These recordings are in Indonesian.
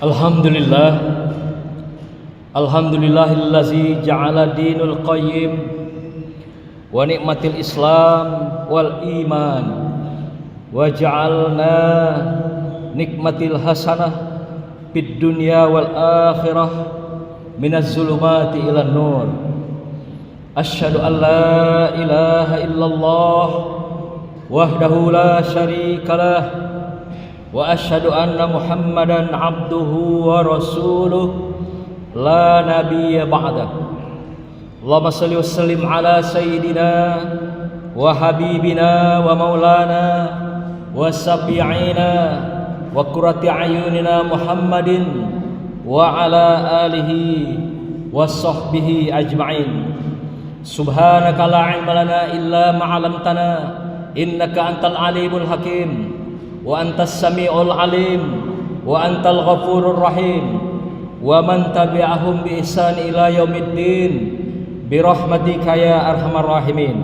Alhamdulillah, alhamdulillahillazi ja'ala dinul qayyim wa ni'matil islam wal iman wa ja'alna nikmatil hasanah fid dunya wal akhirah minaz zulumati ilan nur. Asyhadu an la ilaha illallah wahdahu la syarikalah wa asyhadu anna Muhammadan abduhu wa rasuluh la nabiyya ba'dah. Allahumma shalli wa sallim ala sayyidina wa habibina wa maulana wa safi'ina wa qurrati ayunina Muhammadin wa ala alihi wa sahbihi ajma'in. Subhanaka la ilma lana illa ma 'allamtana innaka antal alimul hakim wa antas sami'ul alim wa antal ghafurur rahim wa man tabi'ahum bi ihsan ila yaumiddin bi rahmatika ya arhamar rahimin.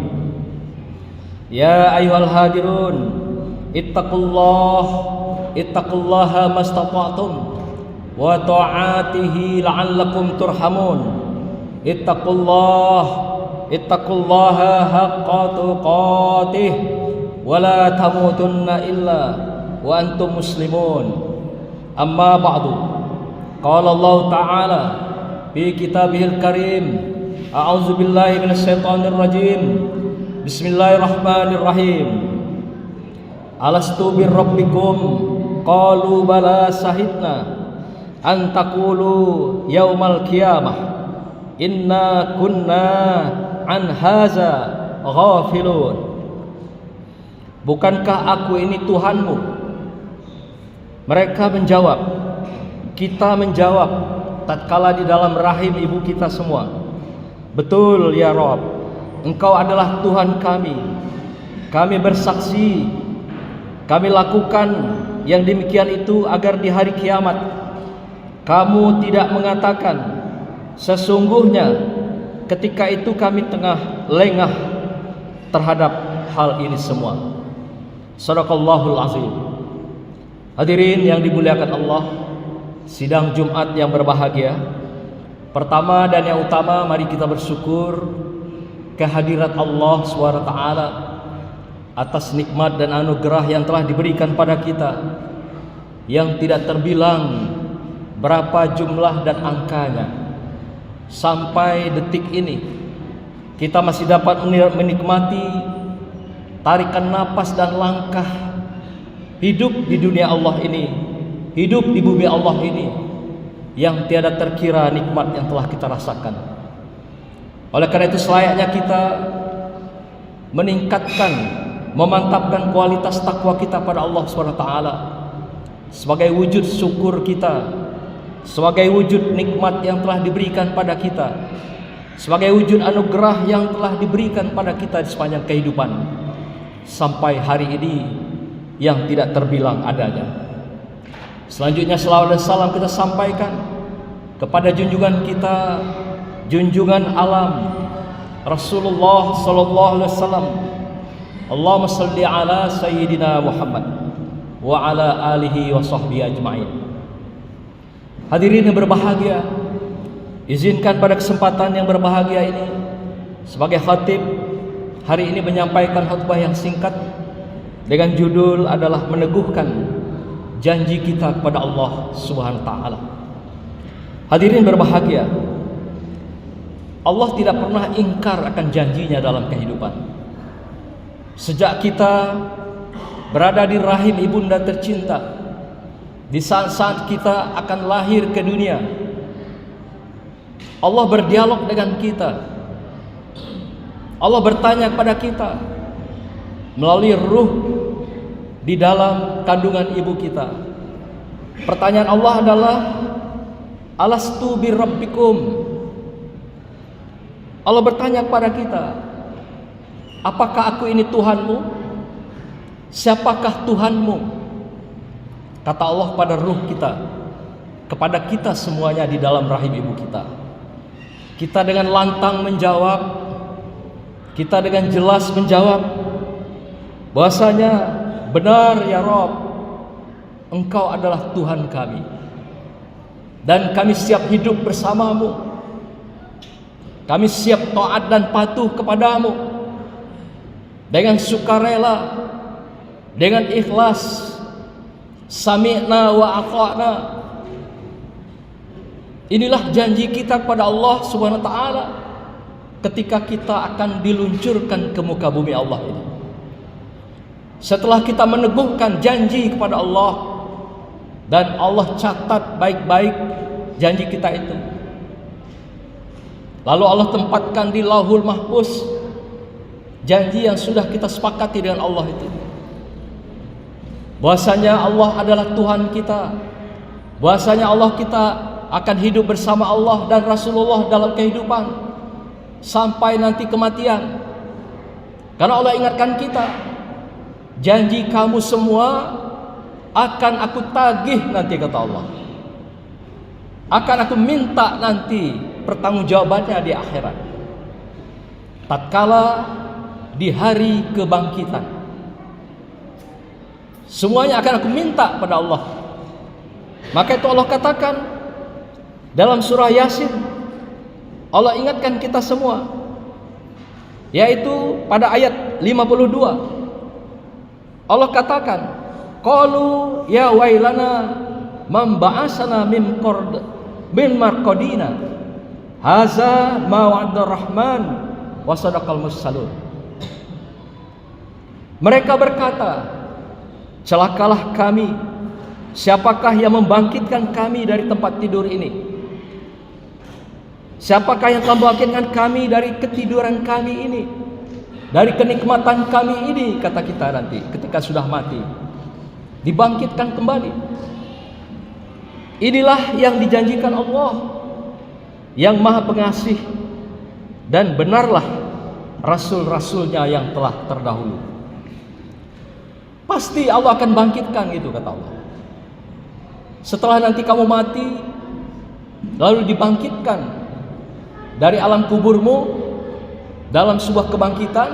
Ya ayyuhal hadirun ittaqullaha mastata'tum wa ta'atihi la'allakum turhamun. Ittaqullaha haqqa tuqatih wa la tamutunna illa wa antum muslimun. Amma ba'du. Qala Allah Ta'ala fi kitabihil karim, a'udzu billahi minasyaitonir rajim. Bismillahirrahmanirrahim. Alastu birabbikum qalu bala sahidna an taqulu yaumal qiyamah inna kunna an haza ghafilun. Bukankah aku ini Tuhanmu? Mereka menjawab, kita menjawab tatkala di dalam rahim ibu kita semua, betul ya Rabb, Engkau adalah Tuhan kami. Kami bersaksi, kami lakukan yang demikian itu agar di hari kiamat kamu tidak mengatakan sesungguhnya ketika itu kami tengah lengah terhadap hal ini semua. Shadaqallahul azim. Hadirin yang dimuliakan Allah, sidang Jumat yang berbahagia, pertama dan yang utama mari kita bersyukur kehadirat Allah SWT atas nikmat dan anugerah yang telah diberikan pada kita, yang tidak terbilang berapa jumlah dan angkanya. Sampai detik ini kita masih dapat menikmati tarikan napas dan langkah hidup di dunia Allah ini, hidup di bumi Allah ini, yang tiada terkira nikmat yang telah kita rasakan. Oleh karena itu selayaknya kita meningkatkan, memantapkan kualitas takwa kita pada Allah SWT sebagai wujud syukur kita, sebagai wujud nikmat yang telah diberikan pada kita, sebagai wujud anugerah yang telah diberikan pada kita di sepanjang kehidupan sampai hari ini yang tidak terbilang adanya. Selanjutnya selawat dan salam kita sampaikan kepada junjungan kita, junjungan alam Rasulullah sallallahu alaihi wasallam. Allahumma shalli ala sayyidina Muhammad wa ala alihi wa sahbihi ajma'in. Hadirin yang berbahagia, izinkan pada kesempatan yang berbahagia ini sebagai khatib hari ini menyampaikan khutbah yang singkat dengan judul adalah meneguhkan janji kita kepada Allah Subhanahu wa taala. Hadirin berbahagia, Allah tidak pernah ingkar akan janjinya dalam kehidupan. Sejak kita berada di rahim ibunda tercinta, di saat-saat kita akan lahir ke dunia, Allah berdialog dengan kita. Allah bertanya kepada kita melalui ruh di dalam kandungan ibu kita. Pertanyaan Allah adalah alastu birabbikum. Allah bertanya kepada kita, apakah aku ini Tuhanmu? Siapakah Tuhanmu? Kata Allah pada ruh kita, kepada kita semuanya di dalam rahim ibu kita. Kita dengan lantang menjawab, kita dengan jelas menjawab bahwasanya benar ya Rabb, Engkau adalah Tuhan kami. dan kami siap hidup bersamamu. Kami siap taat dan patuh kepadamu dengan sukarela, dengan ikhlas. Sami'na wa ata'na. Inilah janji kita kepada Allah Subhanahu wa taala ketika kita akan diluncurkan ke muka bumi Allah ini. Setelah kita meneguhkan janji kepada Allah, dan Allah catat baik-baik janji kita itu, lalu Allah tempatkan di Lauhul Mahfuz janji yang sudah kita sepakati dengan Allah itu, bahwasanya Allah adalah Tuhan kita, bahwasanya Allah kita akan hidup bersama Allah dan Rasulullah dalam kehidupan sampai nanti kematian. Karena Allah ingatkan kita, janji kamu semua akan aku tagih nanti, kata Allah. Akan aku minta nanti pertanggungjawabannya di akhirat, tatkala di hari kebangkitan. Semuanya akan aku minta pada Allah. Maka itu Allah katakan dalam surah Yasin, Allah ingatkan kita semua, yaitu pada ayat 52. Allah katakan, qalu ya wailana man ba'asana min marqadina haza ma wa'ada rahman wa sadaqal mursalun. Mereka berkata, celakalah kami, siapakah yang membangkitkan kami dari tempat tidur ini? Siapakah yang telah membangkitkan kami dari ketiduran kami ini, dari kenikmatan kami ini, kata kita nanti ketika sudah mati, dibangkitkan kembali. Inilah yang dijanjikan Allah yang Maha Pengasih, dan benarlah Rasul-Rasulnya yang telah terdahulu. Pasti Allah akan bangkitkan itu, kata Allah. Setelah nanti kamu mati, lalu dibangkitkan dari alam kuburmu dalam sebuah kebangkitan,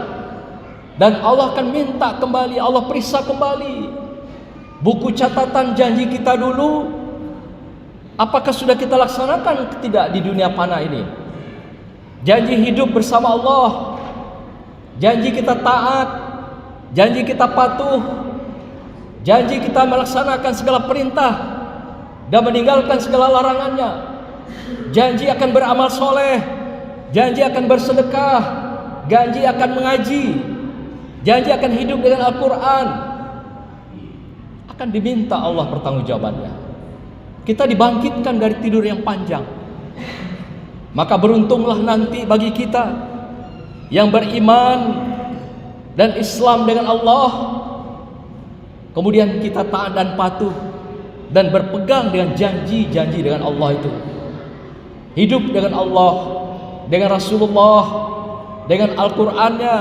dan Allah akan minta kembali, Allah periksa kembali buku catatan janji kita dulu, apakah sudah kita laksanakan tidak di dunia fana ini. Janji hidup bersama Allah, janji kita taat, janji kita patuh, janji kita melaksanakan segala perintah dan meninggalkan segala larangannya, janji akan beramal soleh, janji akan bersedekah, janji akan mengaji, janji akan hidup dengan Al-Quran. Akan diminta Allah pertanggungjawabannya. Kita dibangkitkan dari tidur yang panjang. Maka beruntunglah nanti bagi kita yang beriman dan Islam dengan Allah, kemudian kita taat dan patuh dan berpegang dengan janji-janji dengan Allah itu, hidup dengan Allah, dengan Rasulullah, dengan Al-Qur'annya,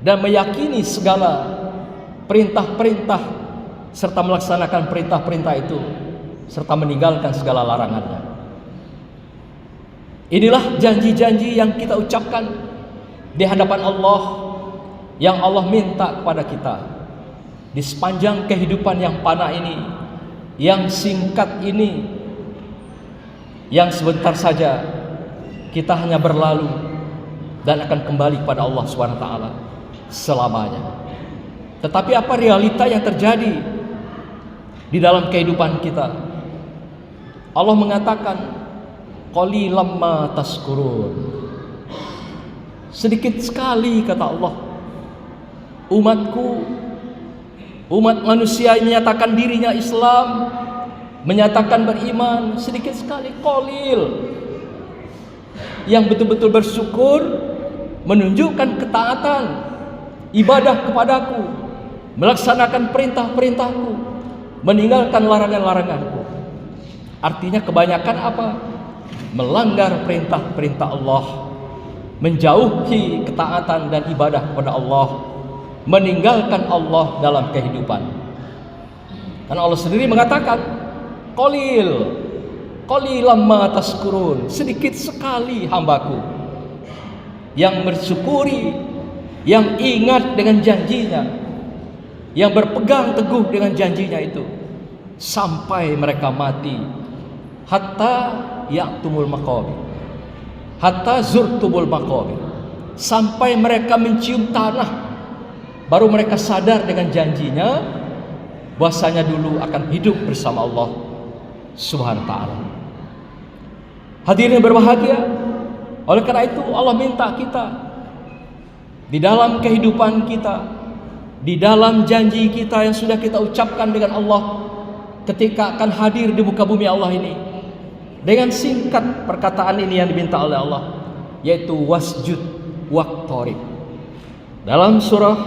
dan meyakini segala perintah-perintah serta melaksanakan perintah-perintah itu serta meninggalkan segala larangannya. Inilah janji-janji yang kita ucapkan di hadapan Allah, yang Allah minta kepada kita di sepanjang kehidupan yang fana ini, yang singkat ini, yang sebentar saja kita hanya berlalu dan akan kembali kepada Allah SWT selamanya. Tetapi apa realita yang terjadi di dalam kehidupan kita? Allah mengatakan, qalilam ma tashkurun. Sedikit sekali, kata Allah, umatku, umat manusia yang menyatakan dirinya Islam, menyatakan beriman, sedikit sekali, qalil, yang betul-betul bersyukur, menunjukkan ketaatan, ibadah kepadaku, melaksanakan perintah-perintahku, meninggalkan larangan-laranganku. Artinya kebanyakan apa? Melanggar perintah-perintah Allah, menjauhi ketaatan dan ibadah kepada Allah, meninggalkan Allah dalam kehidupan. Karena Allah sendiri mengatakan, qalilam ma tashkurun, sedikit sekali hambaku yang bersyukuri, yang ingat dengan janjinya, yang berpegang teguh dengan janjinya itu sampai mereka mati hatta ya'tumul maqabir, hatta zurtumul maqabir, sampai mereka mencium tanah, baru mereka sadar dengan janjinya bahwasanya dulu akan hidup bersama Allah Subhanahu wa taala. Hadirin berbahagia, oleh karena itu Allah minta kita di dalam kehidupan kita, di dalam janji kita yang sudah kita ucapkan dengan Allah ketika akan hadir di muka bumi Allah ini, dengan singkat perkataan ini yang diminta oleh Allah, yaitu wasjud waqtarib. Dalam surah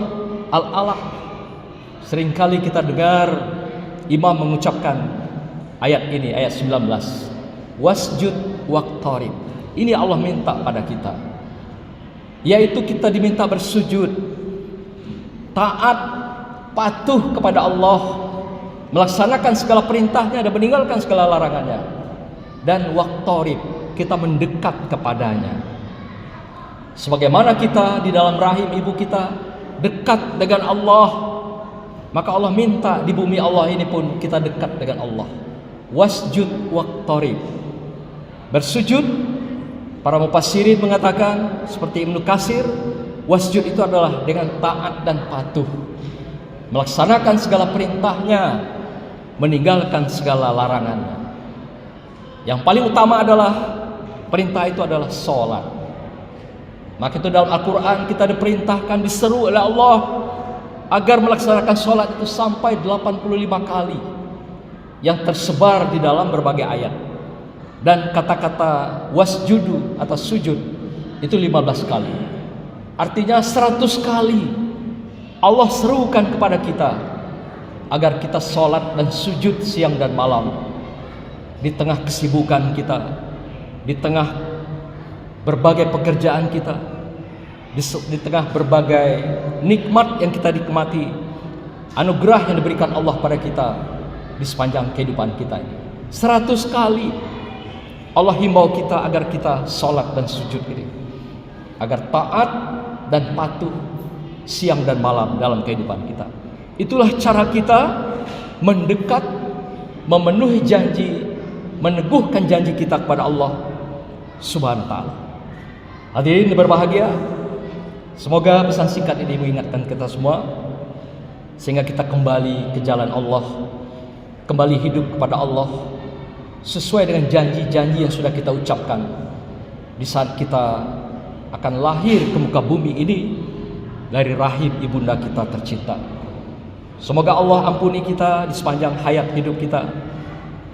Al-Alaq seringkali kita dengar imam mengucapkan ayat ini, ayat 19, wasjud waqtarib. Ini Allah minta pada kita, yaitu kita diminta bersujud, taat, patuh kepada Allah, melaksanakan segala perintahnya dan meninggalkan segala larangannya. Dan waqtarib, kita mendekat kepadanya. Sebagaimana kita di dalam rahim ibu kita dekat dengan Allah, maka Allah minta di bumi Allah ini pun kita dekat dengan Allah. Wasjud waqtarib, bersujud. Para mufassirin mengatakan seperti Ibnu Katsir, wasjud itu adalah dengan taat dan patuh, melaksanakan segala perintahnya, meninggalkan segala larangannya. Yang paling utama adalah perintah itu adalah sholat. Maka itu dalam Al-Quran kita diperintahkan, diseru oleh Allah agar melaksanakan sholat itu sampai 85 kali, yang tersebar di dalam berbagai ayat. Dan kata-kata wasjudu atau sujud itu 15 kali. Artinya 100 kali Allah serukan kepada kita agar kita sholat dan sujud siang dan malam, di tengah kesibukan kita, di tengah berbagai pekerjaan kita, di tengah berbagai nikmat yang kita nikmati, anugerah yang diberikan Allah pada kita di sepanjang kehidupan kita ini. 100 kali Allah himbau kita agar kita sholat dan sujud ini, agar taat dan patuh siang dan malam dalam kehidupan kita. Itulah cara kita mendekat, memenuhi janji, meneguhkan janji kita kepada Allah Subhanahu wa taala. Hadirin berbahagia, semoga pesan singkat ini mengingatkan kita semua sehingga kita kembali ke jalan Allah, kembali hidup kepada Allah sesuai dengan janji-janji yang sudah kita ucapkan di saat kita akan lahir ke muka bumi ini dari rahim ibunda kita tercinta. Semoga Allah ampuni kita di sepanjang hayat hidup kita,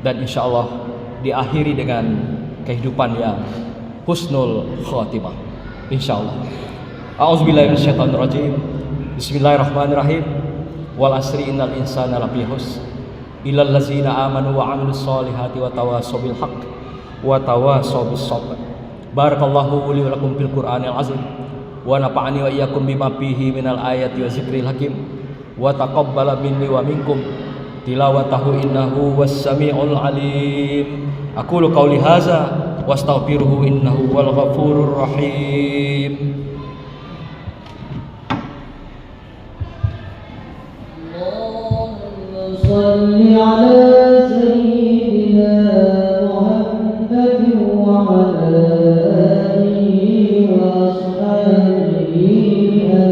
dan insya Allah diakhiri dengan kehidupan yang husnul khatimah, insya Allah. A'udzubillahi minasyaitonirrajim. Bismillahirrahmanirrahim. Wal asri innal insana lafi khusr illal ladzina amanu wa 'amilus solihati wa tawassaw bil haqq wa tawassaw bis sabr. Barakallahu li wa lakum fil Qur'anil azim wa nafa'ani wa iyyakum bima fihi minal ayati wa zikril hakim wa taqabbala minni wa minkum tilawatahu innahu was-sami'ul alim. Aqulu qawli hadza wastaghfiruhu innahu wal ghafurur rahim. صل على سيدنا محمد وعلى آله وأصحابه أجمعين.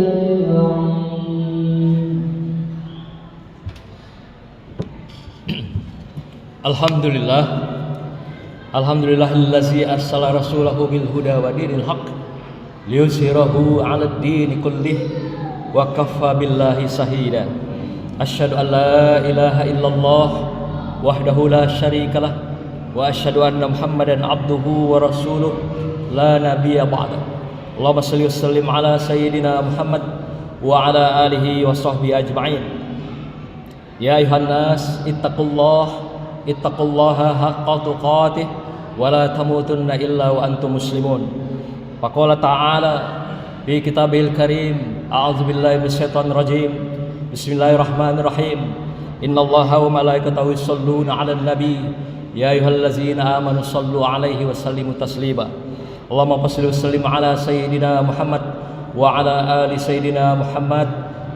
Alhamdulillah, alhamdulillahillazi arsala rasulahu bil huda wa dinil haqq liyuzhirahu 'alad dini kullih wa kaffa billahi shahida. Asyhadu an la ilaha illallah wahdahu la syarikalah wa asyhadu anna Muhammadan abduhu wa rasuluh la nabiyya ba'da. Allahumma shalli wa sallim ala sayyidina Muhammad wa ala alihi wa sahbihi ajma'in. Ya ayuhan nas ittaqullaha haqqa tuqatih wa la tamutunna illa wa antum muslimun. Faqala ta'ala fi kitabil karim, a'udzu billahi minasyaitonir rajim. Bismillahirrahmanirrahim. Innallaha wa malaikatahu yusholluna 'alan nabi ya ayyuhallazina amanu shallu 'alaihi wa sallimu taslima. Allahumma shalli wa sallim ala sayyidina Muhammad wa ala ali sayyidina Muhammad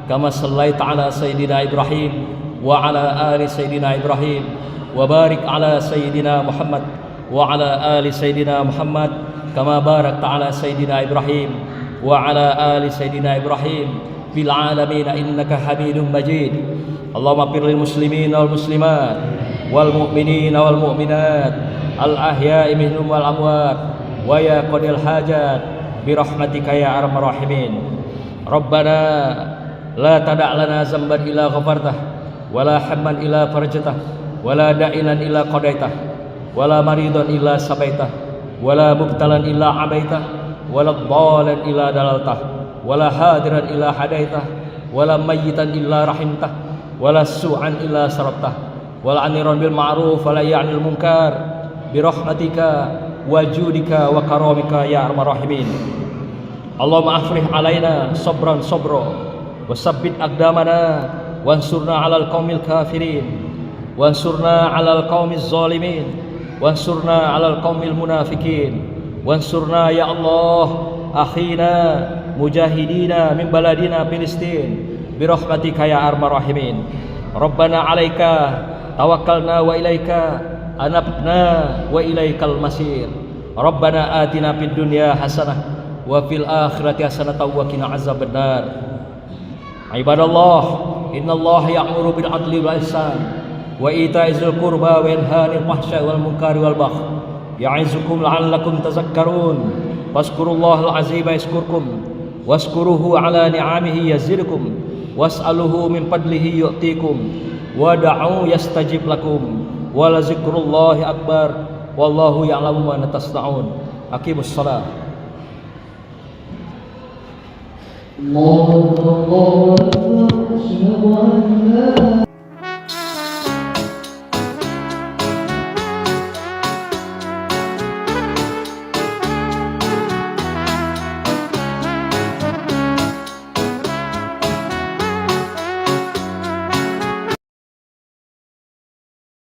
kama shallaita ala sayyidina Ibrahim wa ala ali sayyidina Ibrahim وبارك على سيدنا محمد وعلى آل سيدنا محمد كما باركت على سيدنا إبراهيم وعلى آل سيدنا إبراهيم في العالمين إنك حميد مجيد. اللهم اغفر للمسلمين والمسلمات والمؤمنين والمؤمنات الأحياء منهم والأموات ويا قضي الحاجات برحمتك يا أرحم الراحمين. ربنا لا تدع لنا ذنبا إلا غفرته ولا حما إلا فرجته ولا دائنا إلا قضيته ولا مريضا إلا سبيته ولا مبتلا إلا عبيته ولا ضالا إلا دللته ولا حاضرا إلا هديته ولا ميتا إلا رحمته ولا سوءا إلا سربته ولا عنيرا بالمعروف ولا يعني المنكر برحمتك وجودك وكرامك يا أرحم الراحمين. اللهم أفرح علينا صبرا صبرا وثبت أقدامنا وانصرنا على القوم الكافرين وانصرنا على القوم الظالمين وانصرنا على القوم المنافقين وانصرنا يا الله أخينا مجاهدين من بلدنا فلسطين برحمتك يا أرحم الراحمين. ربنا عليك توكلنا وإليك أنبنا وإليك المصير. ربنا آتنا في الدنيا حسنة وفي الآخرة حسنة وقنا عذاب النار. عباد الله إن الله يأمر بالعدل والإحسان وإيتاء ذي القربى وينهى عن الفحشاء والمنكر والبغي يعظكم لعلكم تذكرون. فاذكروا الله العظيم يذكركم واشكروه على نعمه يزدكم واسألوه من فضله يؤتيكم ودعوه يستجب لكم ولذكر الله أكبر والله يعلم ما تصنعون. أقيموا الصلاة. الله أكبر. أشهد أن لا